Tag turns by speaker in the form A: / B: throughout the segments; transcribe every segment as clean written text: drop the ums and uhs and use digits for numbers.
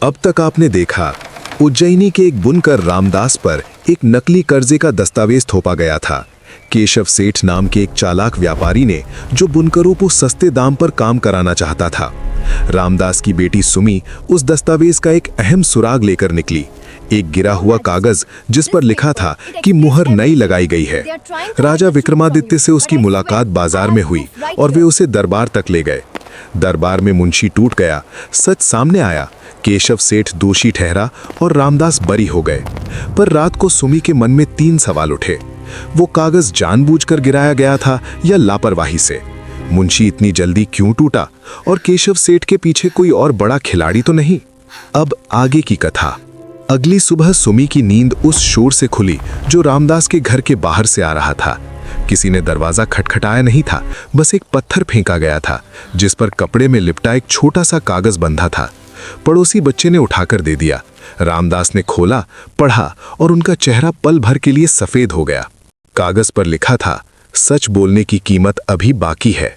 A: अब तक आपने देखा, उज्जैनी के एक बुनकर रामदास पर एक नकली कर्जे का दस्तावेज थोपा गया था। केशव सेठ नाम के एक चालाक व्यापारी ने जो बुनकरों को सस्ते दाम पर काम कराना चाहता था। रामदास की बेटी सुमी उस दस्तावेज का एक अहम सुराग लेकर निकली। एक गिरा हुआ कागज जिस पर लिखा था कि मुहर नई लगाई गई है। राजा विक्रमादित्य से उसकी मुलाकात बाजार में हुई और वे उसे दरबार तक ले गए। दरबार में मुंशी टूट गया। सच सामने आया। केशव सेठ दोषी ठहरा और रामदास बरी हो गए। पर रात को सुमी के मन में 3 सवाल उठे। वो कागज जानबूझकर गिराया गया था या लापरवाही से? मुंशी इतनी जल्दी क्यों टूटा? और केशव सेठ के पीछे कोई और बड़ा खिलाड़ी तो नहीं? अब आगे की कथा। अगली सुबह सुमी की नींद उस शोर से खुली जो रामदास के घर के बाहर से आ रहा था। किसी ने दरवाजा खटखटाया नहीं था, बस एक पत्थर फेंका गया था जिस पर कपड़े में लिपटा एक छोटा सा कागज बंधा था। पड़ोसी बच्चे ने उठाकर दे दिया। रामदास ने खोला, पढ़ा और उनका चेहरा पल भर के लिए सफेद हो गया। कागज पर लिखा था, सच बोलने की कीमत अभी बाकी है।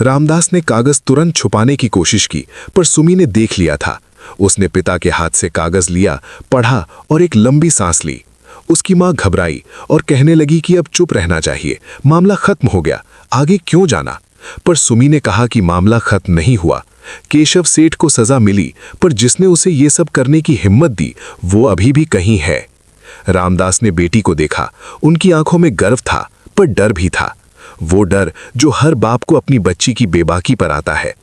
A: रामदास ने कागज तुरंत छुपाने की कोशिश की, पर सुमी ने देख लिया था। उसने पिता के हाथ से कागज लिया, पढ़ा और एक लंबी सांस ली। उसकी मां घबराई और कहने लगी कि अब चुप रहना चाहिए, मामला खत्म हो गया, आगे क्यों जाना? पर सुमी ने कहा कि मामला खत्म नहीं हुआ। केशव सेठ को सजा मिली, पर जिसने उसे ये सब करने की हिम्मत दी वो अभी भी कहीं है। रामदास ने बेटी को देखा। उनकी आंखों में गर्व था, पर डर भी था। वो डर जो हर बाप को अपनी बच्ची की बेबाकी पर आता है।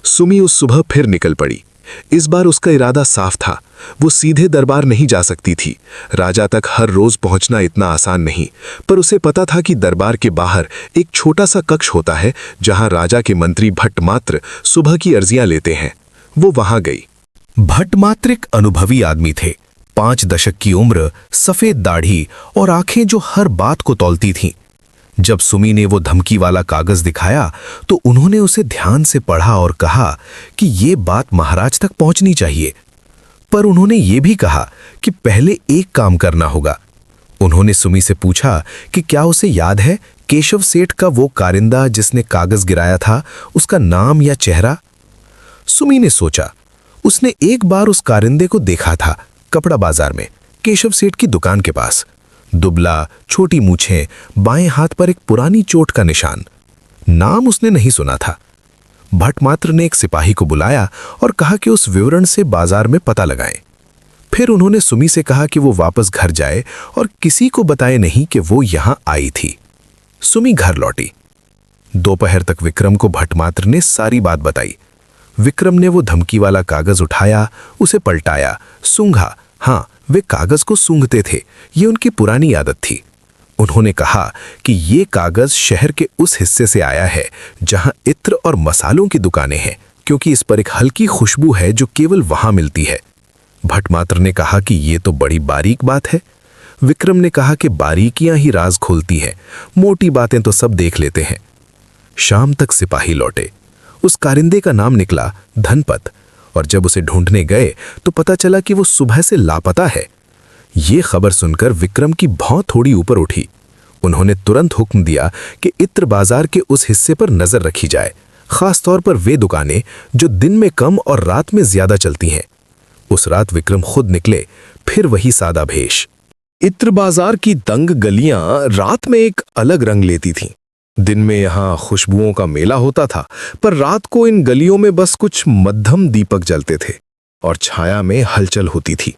A: सुमी उस सुबह फिर निकल पड़ी। इस बार उसका इरादा साफ था। वो सीधे दरबार नहीं जा सकती थी। राजा तक हर रोज पहुंचना इतना आसान नहीं, पर उसे पता था कि दरबार के बाहर एक छोटा सा कक्ष होता है जहां राजा के मंत्री भट्टमात्र सुबह की अर्जियां लेते हैं। वो वहां गई।
B: भट्टमात्र एक अनुभवी आदमी थे। 5 दशक की उम्र, सफेद दाढ़ी और आंखें जो हर बात को तौलती थीं। जब सुमी ने वो धमकी वाला कागज दिखाया तो उन्होंने उसे ध्यान से पढ़ा और कहा कि ये बात महाराज तक पहुंचनी चाहिए। पर उन्होंने ये भी कहा कि पहले एक काम करना होगा। उन्होंने सुमी से पूछा कि क्या उसे याद है केशव सेठ का वो कारिंदा जिसने कागज गिराया था, उसका नाम या चेहरा? सुमी ने सोचा। उसने एक बार उस कारिंदे को देखा था कपड़ा बाजार में, केशव सेठ की दुकान के पास। दुबला, छोटी मूछें, बाएं हाथ पर एक पुरानी चोट का निशान। नाम उसने नहीं सुना था। भट्टमात्र ने एक सिपाही को बुलाया और कहा कि उस विवरण से बाजार में पता लगाएं। फिर उन्होंने सुमी से कहा कि वो वापस घर जाए और किसी को बताए नहीं कि वो यहां आई थी। सुमी घर लौटी। दोपहर तक विक्रम को भट्टमात्र ने सारी बात बताई। विक्रम ने वो धमकी वाला कागज उठाया, उसे पलटाया, सूंघा। हाँ, वे कागज को सूंघते थे, ये उनकी पुरानी आदत थी। उन्होंने कहा कि ये कागज शहर के उस हिस्से से आया है जहां इत्र और मसालों की दुकानें हैं, क्योंकि इस पर एक हल्की खुशबू है जो केवल वहां मिलती है। भट्टमात्र ने कहा कि ये तो बड़ी बारीक बात है। विक्रम ने कहा कि बारीकियां ही राज खोलती हैं, मोटी बातें तो सब देख लेते हैं। शाम तक सिपाही लौटे। उस कारिंदे का नाम निकला धनपत, और जब उसे ढूंढने गए तो पता चला कि वो सुबह से लापता है। ये खबर सुनकर विक्रम की भौं थोड़ी ऊपर उठी। उन्होंने तुरंत हुक्म दिया कि इत्र बाजार के उस हिस्से पर नजर रखी जाए, खास तौर पर वे दुकानें जो दिन में कम और रात में ज्यादा चलती हैं। उस रात विक्रम खुद निकले, फिर वही सादा भेष। इत्र बाजार की तंग गलियां रात में एक अलग रंग लेती थीं। दिन में यहां खुशबुओं का मेला होता था, पर रात को इन गलियों में बस कुछ मध्यम दीपक जलते थे और छाया में हलचल होती थी।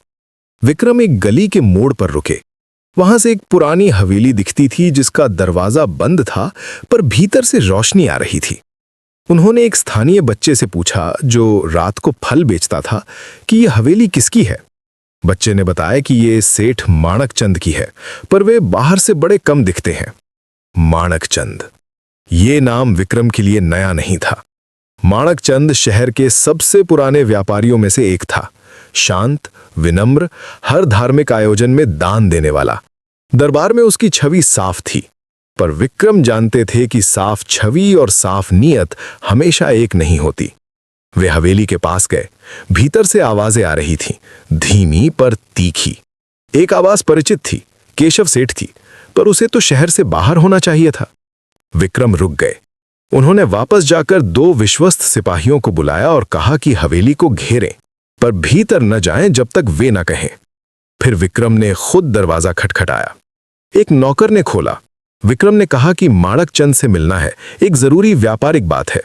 B: विक्रम एक गली के मोड़ पर रुके। वहां से एक पुरानी हवेली दिखती थी जिसका दरवाजा बंद था, पर भीतर से रोशनी आ रही थी। उन्होंने एक स्थानीय बच्चे से पूछा, जो रात को फल बेचता था, कि यह हवेली किसकी है। बच्चे ने बताया कि ये सेठ माणकचंद की है, पर वे बाहर से बड़े कम दिखते हैं। माणकचंद, ये नाम विक्रम के लिए नया नहीं था। माणकचंद शहर के सबसे पुराने व्यापारियों में से एक था। शांत, विनम्र, हर धार्मिक आयोजन में दान देने वाला। दरबार में उसकी छवि साफ थी, पर विक्रम जानते थे कि साफ छवि और साफ नीयत हमेशा एक नहीं होती। वे हवेली के पास गए। भीतर से आवाजें आ रही थीं, धीमी पर तीखी। एक आवाज परिचित थी, केशव सेठ की, पर उसे तो शहर से बाहर होना चाहिए था। विक्रम रुक गए। उन्होंने वापस जाकर 2 विश्वस्त सिपाहियों को बुलाया और कहा कि हवेली को घेरें।
A: पर भीतर न जाएं जब तक वे न कहें। फिर विक्रम ने खुद दरवाजा खटखटाया। एक नौकर ने खोला। विक्रम ने कहा कि माणकचंद से मिलना है, एक जरूरी व्यापारिक बात है।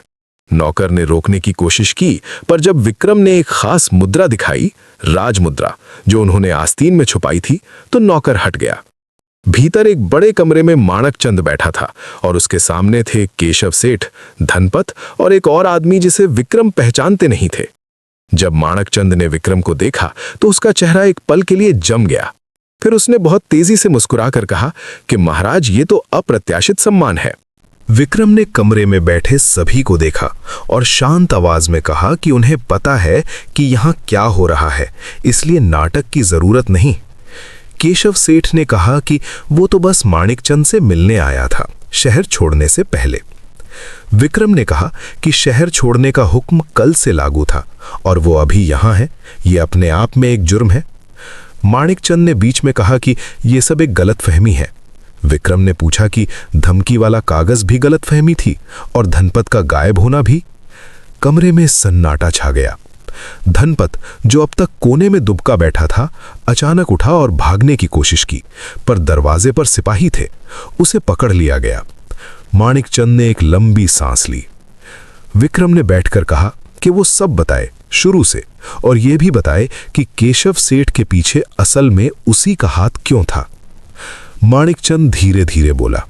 A: नौकर ने रोकने की कोशिश की, पर जब विक्रम ने एक खास मुद्रा दिखाई, राजमुद्रा, जो उन्होंने आस्तीन में छुपाई थी, तो नौकर हट गया। भीतर एक बड़े कमरे में माणकचंद बैठा था और उसके सामने थे केशव सेठ, धनपत और एक और आदमी जिसे विक्रम पहचानते नहीं थे। जब माणकचंद ने विक्रम को देखा तो उसका चेहरा एक पल के लिए जम गया। फिर उसने बहुत तेजी से मुस्कुराकर कहा कि महाराज, ये तो अप्रत्याशित सम्मान है।
B: विक्रम ने कमरे में बैठे सभी को देखा और शांत आवाज में कहा कि उन्हें पता है कि यहाँ क्या हो रहा है, इसलिए नाटक की जरूरत नहीं। केशव सेठ ने कहा कि वो तो बस माणिकचंद से मिलने आया था, शहर छोड़ने से पहले। विक्रम ने कहा कि शहर छोड़ने का हुक्म कल से लागू था और वो अभी यहाँ है, ये अपने आप में एक जुर्म है। माणिकचंद ने बीच में कहा कि ये सब एक गलतफहमी है। विक्रम ने पूछा कि धमकी वाला कागज भी गलतफहमी थी और धनपत का गायब होना भी। कमरे में सन्नाटा छा गया। धनपत, जो अब तक कोने में दुबका बैठा था, अचानक उठा और भागने की कोशिश की, पर दरवाजे पर सिपाही थे, उसे पकड़ लिया गया। माणिकचंद ने एक लंबी सांस ली। विक्रम ने बैठकर कहा कि वो सब बताए शुरू से, और ये भी बताए कि केशव सेठ के पीछे असल में उसी का हाथ क्यों था। माणिकचंद धीरे धीरे बोला।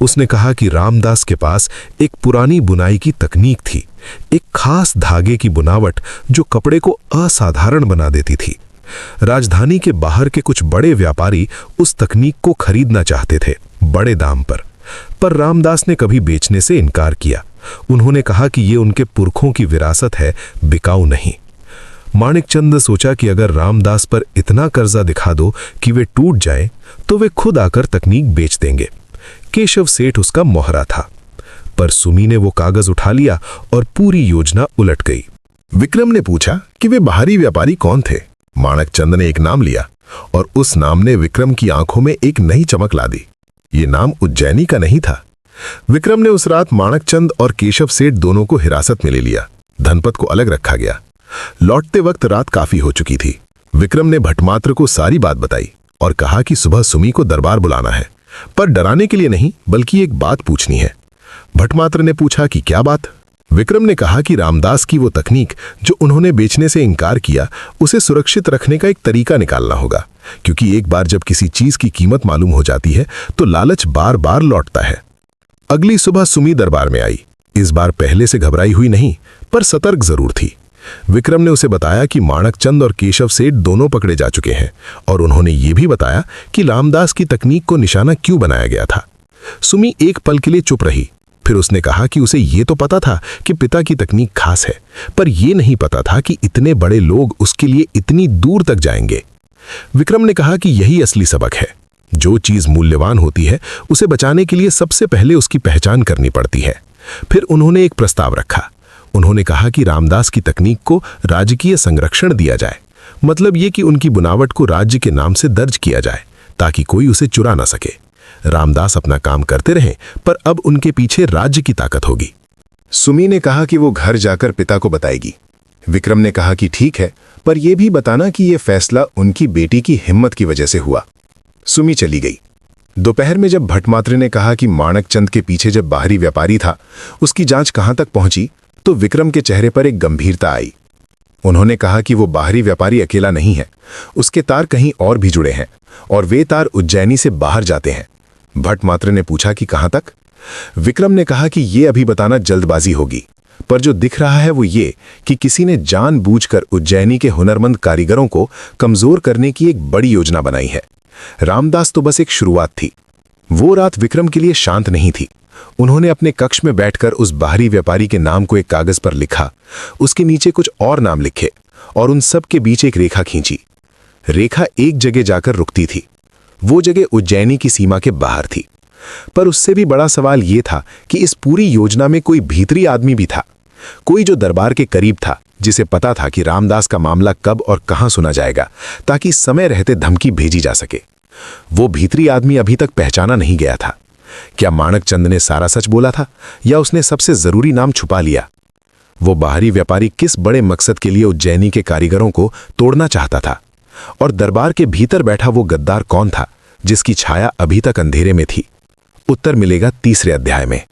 B: उसने कहा कि रामदास के पास एक पुरानी बुनाई की तकनीक थी, एक खास धागे की बुनावट जो कपड़े को असाधारण बना देती थी। राजधानी के बाहर के कुछ बड़े व्यापारी उस तकनीक को खरीदना चाहते थे, बड़े दाम पर रामदास ने कभी बेचने से इनकार किया। उन्होंने कहा कि ये उनके पुरखों की विरासत है, बिकाऊ नहीं। माणिकचंद ने सोचा कि अगर रामदास पर इतना कर्जा दिखा दो कि वे टूट जाएं, तो वे खुद आकर तकनीक बेच देंगे। केशव सेठ उसका मोहरा था, पर सुमी ने वो कागज उठा लिया और पूरी योजना उलट गई।
A: विक्रम ने पूछा कि वे बाहरी व्यापारी कौन थे। माणकचंद ने एक नाम लिया और उस नाम ने विक्रम की आंखों में एक नई चमक ला दी। ये नाम उज्जैनी का नहीं था। विक्रम ने उस रात माणकचंद और केशव सेठ दोनों को हिरासत में ले लिया। धनपत को अलग रखा गया। लौटते वक्त रात काफी हो चुकी थी। विक्रम ने भटमात्र को सारी बात बताई और कहा कि सुबह सुमी को दरबार बुलाना है, पर डराने के लिए नहीं, बल्कि एक बात पूछनी है। भटमात्र ने पूछा कि क्या बात। विक्रम ने कहा कि रामदास की वो तकनीक जो उन्होंने बेचने से इनकार किया, उसे सुरक्षित रखने का एक तरीका निकालना होगा, क्योंकि एक बार जब किसी चीज की कीमत मालूम हो जाती है तो लालच बार बार लौटता है। अगली सुबह सुमी दरबार में आई। इस बार पहले से घबराई हुई नहीं, पर सतर्क जरूर थी। विक्रम ने उसे बताया कि माणकचंद और केशव सेठ दोनों पकड़े जा चुके हैं, और उन्होंने ये भी बताया कि रामदास की तकनीक को निशाना क्यों बनाया गया था। सुमी एक पल के लिए चुप रही। फिर उसने कहा कि उसे ये तो पता था कि पिता की तकनीक खास है, पर यह नहीं पता था कि इतने बड़े लोग उसके लिए इतनी दूर तक जाएंगे। विक्रम ने कहा कि यही असली सबक है। जो चीज मूल्यवान होती है, उसे बचाने के लिए सबसे पहले उसकी पहचान करनी पड़ती है। फिर उन्होंने एक प्रस्ताव रखा। उन्होंने कहा कि रामदास की तकनीक को राजकीय संरक्षण दिया जाए, मतलब ये कि उनकी बुनावट को राज्य के नाम से दर्ज किया जाए, ताकि कोई उसे चुरा ना सके। रामदास अपना काम करते रहें, पर अब उनके पीछे राज्य की ताकत होगी। सुमी ने कहा कि वो घर जाकर पिता को बताएगी। विक्रम ने कहा कि ठीक है, पर यह भी बताना कि यह फैसला उनकी बेटी की हिम्मत की वजह से हुआ। सुमी चली गई। दोपहर में जब भटमात्र ने कहा कि माणकचंद के पीछे जब बाहरी व्यापारी था, उसकी जांच कहां तक पहुंची, तो विक्रम के चेहरे पर एक गंभीरता आई। उन्होंने कहा कि वो बाहरी व्यापारी अकेला नहीं है, उसके तार कहीं और भी जुड़े हैं, और वे तार उज्जैनी से बाहर जाते हैं। भटमात्र ने पूछा कि कहां तक। विक्रम ने कहा कि ये अभी बताना जल्दबाजी होगी, पर जो दिख रहा है वो ये कि किसी ने जानबूझकर उज्जैनी के हुनरमंद कारीगरों को कमजोर करने की एक बड़ी योजना बनाई है। रामदास तो बस एक शुरुआत थी। वो रात विक्रम के लिए शांत नहीं थी। उन्होंने अपने कक्ष में बैठकर उस बाहरी व्यापारी के नाम को एक कागज पर लिखा, उसके नीचे कुछ और नाम लिखे और उन सब के बीच एक रेखा खींची। रेखा एक जगह जाकर रुकती थी। वो जगह उज्जैनी की सीमा के बाहर थी। पर उससे भी बड़ा सवाल यह था कि इस पूरी योजना में कोई भीतरी आदमी भी था, कोई जो दरबार के करीब था, जिसे पता था कि रामदास का मामला कब और कहां सुना जाएगा, ताकि समय रहते धमकी भेजी जा सके। वो भीतरी आदमी अभी तक पहचाना नहीं गया था। क्या माणकचंद ने सारा सच बोला था, या उसने सबसे जरूरी नाम छुपा लिया? वो बाहरी व्यापारी किस बड़े मकसद के लिए उज्जैनी के कारीगरों को तोड़ना चाहता था, और दरबार के भीतर बैठा वो गद्दार कौन था जिसकी छाया अभी तक अंधेरे में थी। उत्तर मिलेगा तीसरे अध्याय में।